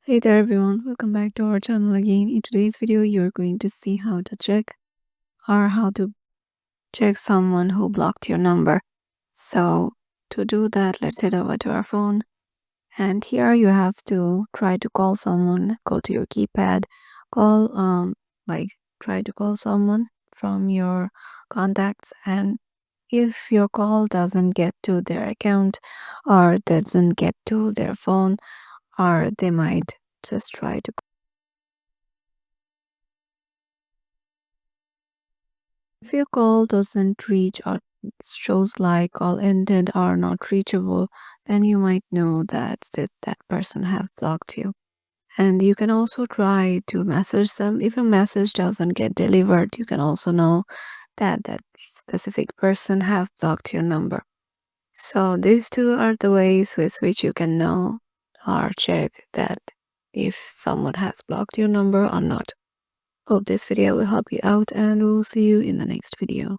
Hey there everyone, welcome back to our channel again. In today's video, you're going to see how to check someone who blocked your number. So to do that, let's head over to our phone. And here you have to try to call someone, go to your keypad, call like try to call someone from your contacts, and if your call doesn't get to their account or doesn't get to their phone, or they might just try to. If your call doesn't reach or shows like call ended or not reachable, then you might know that person have blocked you. And you can also try to message them. If a message doesn't get delivered, you can also know that that specific person have blocked your number. So these two are the ways with which you can know or check that if someone has blocked your number or not. Hope this video will help you out and we'll see you in the next video.